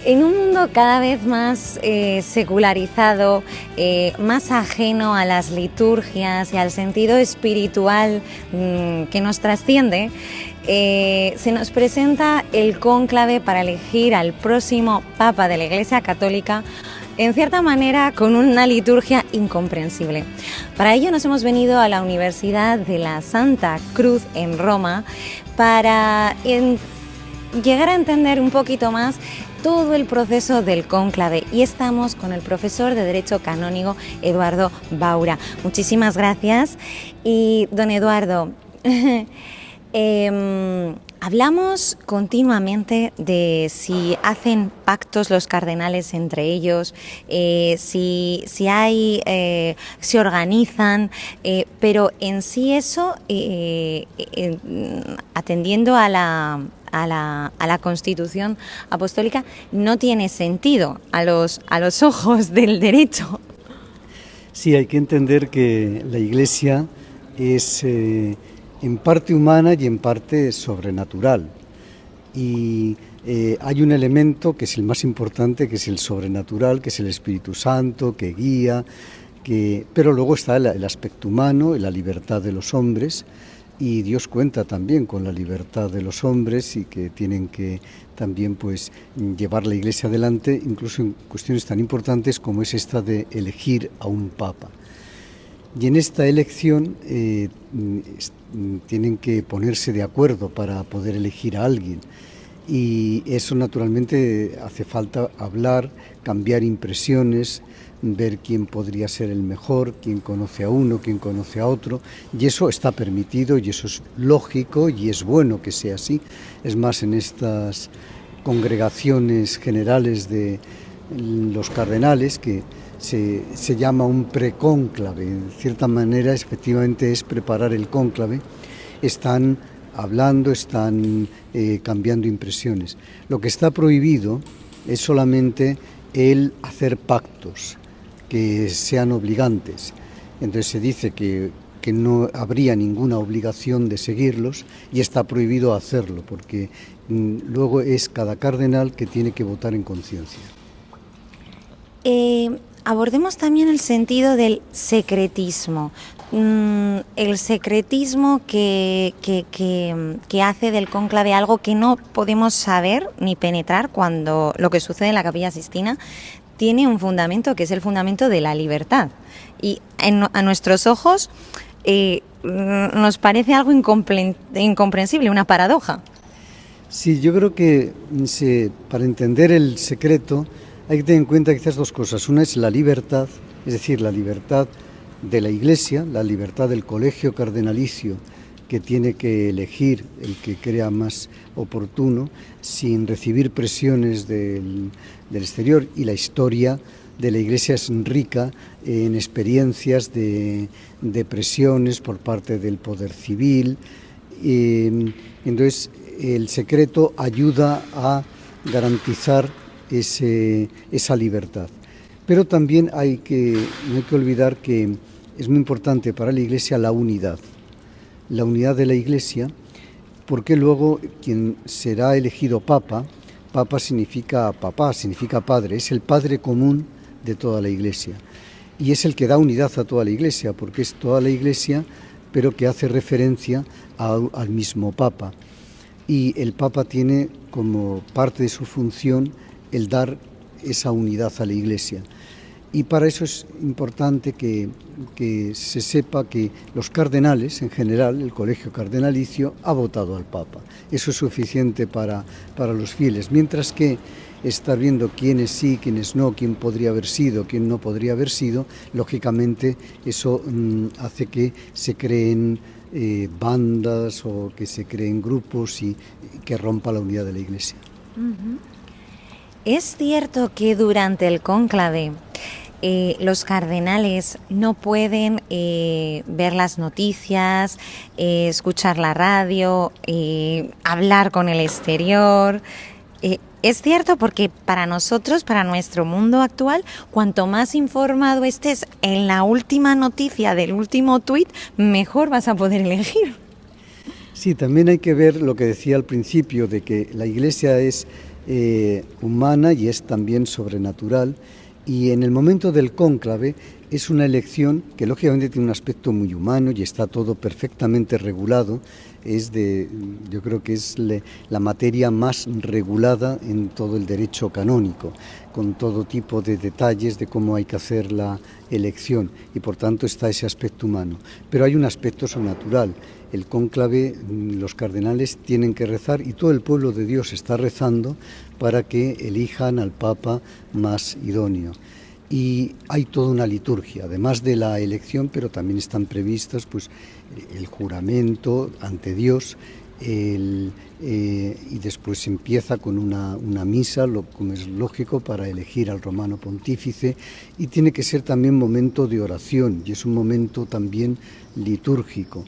En un mundo cada vez más secularizado, más ajeno a las liturgias y al sentido espiritual que nos trasciende, se nos presenta el cónclave para elegir al próximo Papa de la Iglesia Católica, en cierta manera con una liturgia incomprensible. Para ello nos hemos venido a la Universidad de la Santa Cruz en Roma para llegar a entender un poquito más todo el proceso del cónclave, y estamos con el profesor de Derecho Canónico Eduardo Baura. Muchísimas gracias. Y don Eduardo, hablamos continuamente de si hacen pactos los cardenales entre ellos, si se organizan, pero en sí eso, atendiendo a la Constitución Apostólica, no tiene sentido a los ojos del derecho. Sí, hay que entender que la Iglesia es en parte humana y en parte sobrenatural. Y hay un elemento que es el más importante, que es el sobrenatural, que es el Espíritu Santo, que guía, pero luego está el aspecto humano, la libertad de los hombres. Y Dios cuenta también con la libertad de los hombres y que tienen que también pues llevar la Iglesia adelante, incluso en cuestiones tan importantes como es esta de elegir a un Papa. Y en esta elección tienen que ponerse de acuerdo para poder elegir a alguien. Y eso naturalmente hace falta hablar, cambiar impresiones, ver quién podría ser el mejor, quién conoce a uno, quién conoce a otro, y eso está permitido y eso es lógico y es bueno que sea así. Es más, en estas congregaciones generales de los cardenales, que se llama un precónclave, en cierta manera efectivamente es preparar el cónclave, están hablando, están cambiando impresiones. Lo que está prohibido es solamente el hacer pactos que sean obligantes. Entonces se dice que no habría ninguna obligación de seguirlos y está prohibido hacerlo, porque luego es cada cardenal que tiene que votar en conciencia. Abordemos también el sentido del secretismo. El secretismo que hace del cónclave algo que no podemos saber ni penetrar, cuando lo que sucede en la Capilla Sixtina tiene un fundamento que es el fundamento de la libertad. Y a nuestros ojos nos parece algo incomprensible, una paradoja. Sí, yo creo que para entender el secreto hay que tener en cuenta quizás dos cosas. Una es la libertad, es decir, la libertad de la Iglesia, la libertad del colegio cardenalicio, que tiene que elegir el que crea más oportuno, sin recibir presiones del exterior, y la historia de la Iglesia es rica en experiencias de presiones por parte del poder civil. Entonces, el secreto ayuda a garantizar esa libertad. Pero también no hay que olvidar que es muy importante para la Iglesia la unidad de la Iglesia, porque luego quien será elegido Papa significa papá, significa padre, es el padre común de toda la Iglesia y es el que da unidad a toda la Iglesia, porque es toda la Iglesia pero que hace referencia al mismo Papa, y el Papa tiene como parte de su función el dar esa unidad a la Iglesia. Y para eso es importante que se sepa que los cardenales, en general, el colegio cardenalicio, ha votado al Papa. Eso es suficiente para los fieles, mientras que estar viendo quiénes sí, quiénes no, quién podría haber sido, quién no podría haber sido, lógicamente eso hace que se creen bandas o que se creen grupos y que rompa la unidad de la Iglesia. Es cierto que durante el cónclave los cardenales no pueden ver las noticias, escuchar la radio, hablar con el exterior. Es cierto, porque para nosotros, para nuestro mundo actual, cuanto más informado estés en la última noticia del último tuit, mejor vas a poder elegir. Sí, también hay que ver lo que decía al principio, de que la Iglesia es humana y es también sobrenatural. Y en el momento del cónclave es una elección que lógicamente tiene un aspecto muy humano y está todo perfectamente regulado. Yo creo que es la materia más regulada en todo el derecho canónico, con todo tipo de detalles de cómo hay que hacer la elección, y por tanto está ese aspecto humano. Pero hay un aspecto sobrenatural. El cónclave, los cardenales tienen que rezar y todo el pueblo de Dios está rezando para que elijan al Papa más idóneo. Y hay toda una liturgia, además de la elección, pero también están previstas pues, el juramento ante Dios, y después empieza con una misa, como es lógico, para elegir al romano pontífice, y tiene que ser también momento de oración, y es un momento también litúrgico.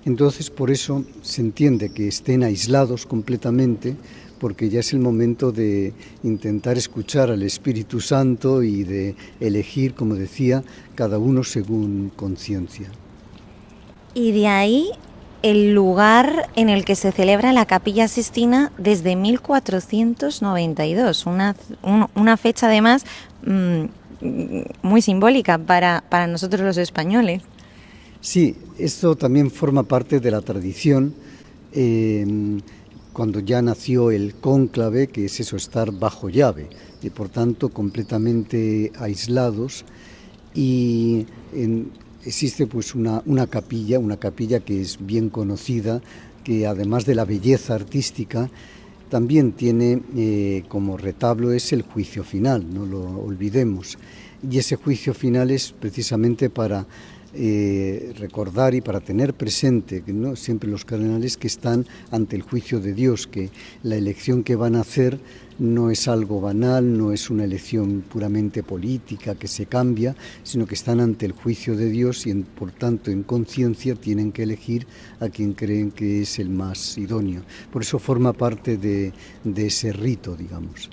Entonces, por eso se entiende que estén aislados completamente, porque ya es el momento de intentar escuchar al Espíritu Santo y de elegir, como decía, cada uno según conciencia. Y de ahí el lugar en el que se celebra la Capilla Sixtina desde 1492, una fecha además muy simbólica para nosotros los españoles. Sí, esto también forma parte de la tradición. Cuando ya nació el cónclave, que es eso, estar bajo llave, y por tanto completamente aislados, y existe pues una capilla que es bien conocida, que además de la belleza artística, también tiene como retablo es el juicio final, no lo olvidemos, y ese juicio final es precisamente para recordar y para tener presente, ¿no?, siempre los cardenales que están ante el juicio de Dios, que la elección que van a hacer no es algo banal, no es una elección puramente política que se cambia, sino que están ante el juicio de Dios y por tanto en conciencia tienen que elegir a quien creen que es el más idóneo. Por eso forma parte de ese rito, digamos.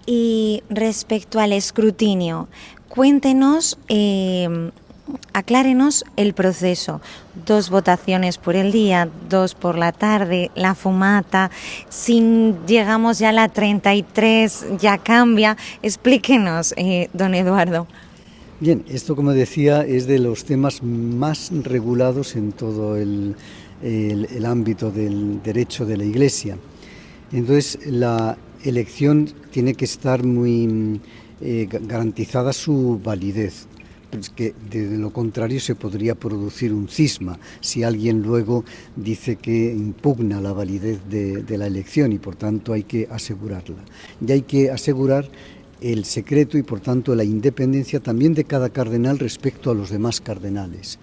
Y respecto al escrutinio, cuéntenos, aclárenos el proceso. 2 votaciones por el día, 2 por la tarde, la fumata. Si llegamos ya a la 33, ya cambia. Explíquenos, don Eduardo. Bien, esto, como decía, es de los temas más regulados en todo el ámbito del derecho de la Iglesia. Entonces, la elección tiene que estar muy garantizada su validez. Pues que de lo contrario se podría producir un cisma si alguien luego dice que impugna la validez de la elección, y por tanto hay que asegurarla. Y hay que asegurar el secreto y por tanto la independencia también de cada cardenal respecto a los demás cardenales.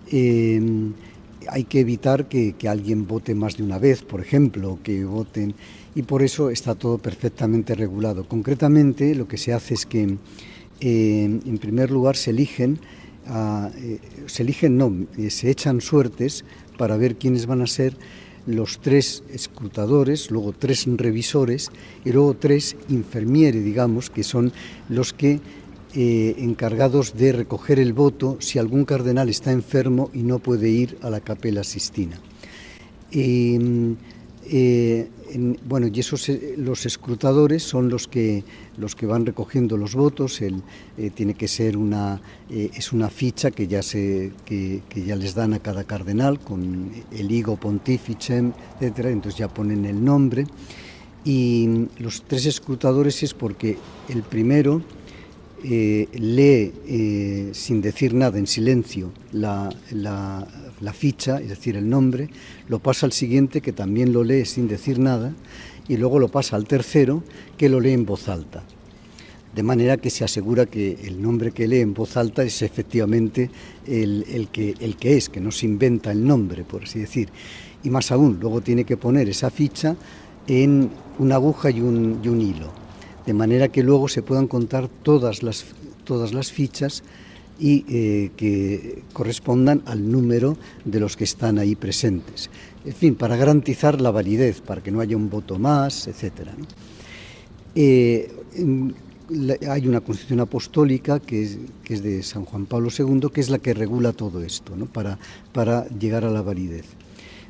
Hay que evitar que alguien vote más de una vez, por ejemplo, que voten, y por eso está todo perfectamente regulado. Concretamente, lo que se hace es que en primer lugar se echan suertes para ver quiénes van a ser los 3 escrutadores, luego 3 revisores y luego 3 infermieri, digamos, que son los que encargados de recoger el voto si algún cardenal está enfermo y no puede ir a la Capella Sixtina. Bueno, y los escrutadores son los que van recogiendo los votos. Tiene que ser es una ficha que ya les dan a cada cardenal con el Higo Pontificem, etcétera. Entonces ya ponen el nombre. Y los 3 escrutadores es porque el primero lee sin decir nada, en silencio, la ficha, es decir, el nombre, lo pasa al siguiente, que también lo lee sin decir nada, y luego lo pasa al tercero, que lo lee en voz alta. De manera que se asegura que el nombre que lee en voz alta es efectivamente el que es, que no se inventa el nombre, por así decir. Y más aún, luego tiene que poner esa ficha en una aguja y un hilo, de manera que luego se puedan contar todas las fichas y que correspondan al número de los que están ahí presentes. En fin, para garantizar la validez, para que no haya un voto más, etc. Hay una Constitución Apostólica que es de San Juan Pablo II, que es la que regula todo esto, ¿no?, para llegar a la validez.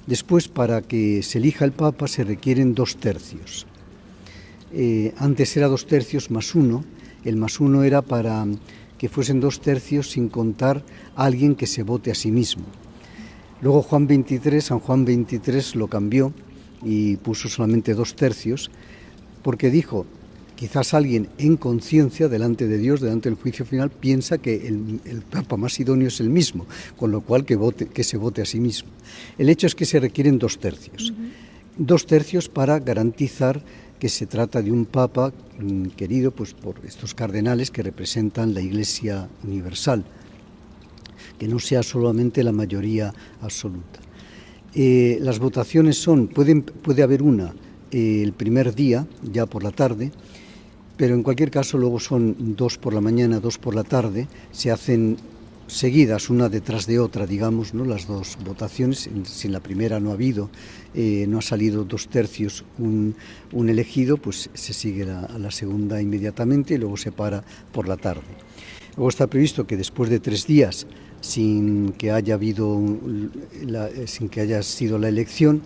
Después, para que se elija el Papa, se requieren 2 tercios. Antes era 2 tercios más 1, el más 1 era para que fuesen 2 tercios sin contar a alguien que se vote a sí mismo. Luego San Juan 23 lo cambió y puso solamente 2 tercios, porque dijo, quizás alguien en conciencia delante de Dios, delante del juicio final, piensa que el Papa más idóneo es el mismo, con lo cual que se vote a sí mismo. El hecho es que se requieren 2 tercios. 2 tercios para garantizar que se trata de un Papa querido pues, por estos cardenales que representan la Iglesia universal, que no sea solamente la mayoría absoluta. Las votaciones puede haber una el primer día, ya por la tarde, pero en cualquier caso luego son 2 por la mañana, 2 por la tarde, se hacen seguidas una detrás de otra, digamos, ¿no? Las 2 votaciones. Si en la primera no ha salido 2 tercios un elegido, pues se sigue a la segunda inmediatamente y luego se para por la tarde. Luego está previsto que después de 3 días, sin que haya sido la elección,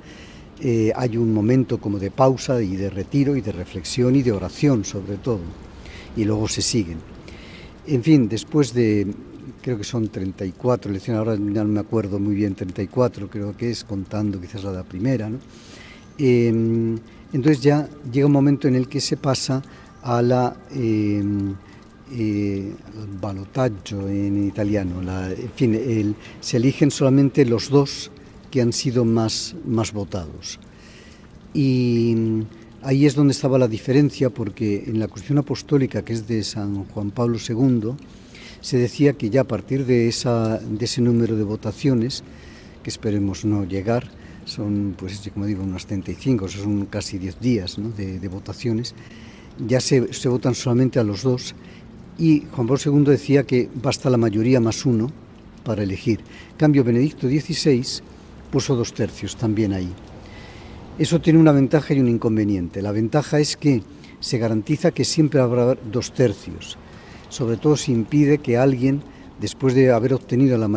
hay un momento como de pausa y de retiro y de reflexión y de oración sobre todo, y luego se siguen. En fin, después de, creo que son 34 elecciones, ahora ya no me acuerdo muy bien, 34 creo que es, contando quizás la primera, ¿no? Entonces ya llega un momento en el que se pasa a la ballotaggio en italiano, se eligen solamente los 2 que han sido más votados. Y ahí es donde estaba la diferencia, porque en la Constitución Apostólica, que es de San Juan Pablo II, se decía que ya a partir de ese número de votaciones, que esperemos no llegar, son, pues como digo, unos 35, son casi 10 días, ¿no? de votaciones, ya se votan solamente a los 2, y Juan Pablo II decía que basta la mayoría más 1 para elegir. En cambio, Benedicto XVI puso 2 tercios también ahí. Eso tiene una ventaja y un inconveniente. La ventaja es que se garantiza que siempre habrá 2 tercios. Sobre todo se impide que alguien, después de haber obtenido la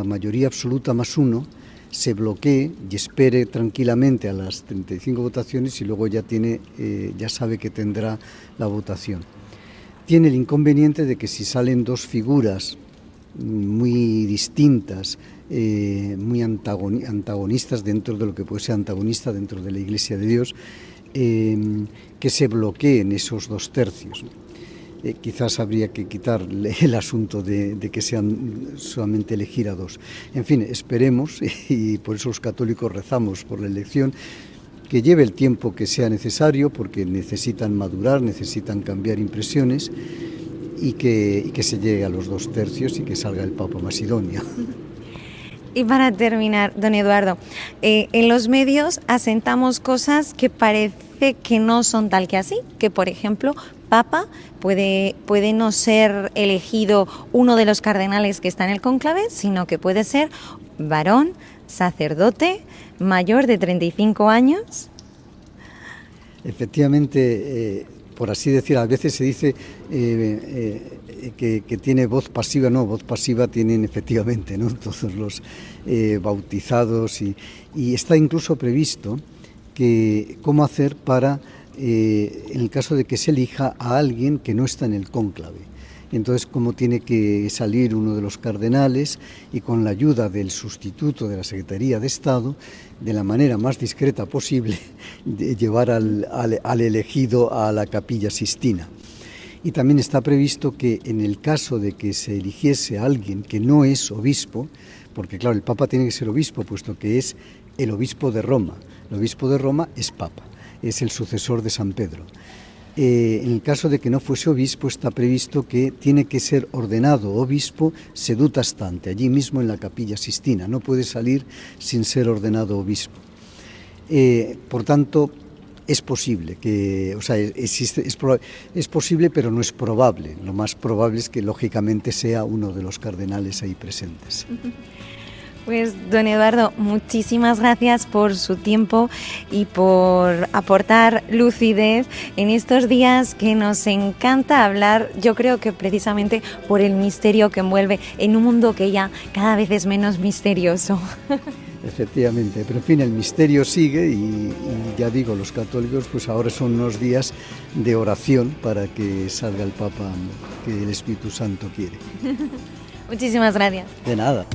mayoría absoluta más 1, se bloquee y espere tranquilamente a las 35 votaciones y luego ya sabe que tendrá la votación. Tiene el inconveniente de que si salen 2 figuras muy distintas, muy antagonistas dentro de lo que puede ser antagonista dentro de la Iglesia de Dios, que se bloqueen esos 2 tercios. Quizás habría que quitar el asunto de que sean solamente elegir a 2. En fin, esperemos, y por eso los católicos rezamos por la elección, que lleve el tiempo que sea necesario, porque necesitan madurar, necesitan cambiar impresiones, y que se llegue a los 2 tercios y que salga el Papa más idóneo. Y para terminar, don Eduardo, en los medios asentamos cosas que parece que no son tal que así, que por ejemplo, Papa puede no ser elegido uno de los cardenales que está en el cónclave, sino que puede ser varón, sacerdote, mayor de 35 años. Efectivamente, por así decir, a veces se dice que tiene voz pasiva. No, voz pasiva tienen efectivamente, ¿no? Todos los bautizados y está incluso previsto que cómo hacer para, en el caso de que se elija a alguien que no está en el cónclave. Entonces, cómo tiene que salir uno de los cardenales y con la ayuda del sustituto de la Secretaría de Estado, de la manera más discreta posible, de llevar al elegido a la Capilla Sistina. Y también está previsto que en el caso de que se eligiese a alguien que no es obispo, porque claro, el Papa tiene que ser obispo, puesto que es el obispo de Roma. El obispo de Roma es Papa, es el sucesor de San Pedro. En el caso de que no fuese obispo, está previsto que tiene que ser ordenado obispo seduta stante, allí mismo en la Capilla Sistina. No puede salir sin ser ordenado obispo. Por tanto, es posible que, es posible, pero no es probable. Lo más probable es que lógicamente sea uno de los cardenales ahí presentes. Pues, don Eduardo, muchísimas gracias por su tiempo y por aportar lucidez en estos días que nos encanta hablar, yo creo que precisamente por el misterio que envuelve en un mundo que ya cada vez es menos misterioso. Efectivamente, pero en fin, el misterio sigue y ya digo, los católicos pues ahora son unos días de oración para que salga el Papa que el Espíritu Santo quiere. Muchísimas gracias. De nada.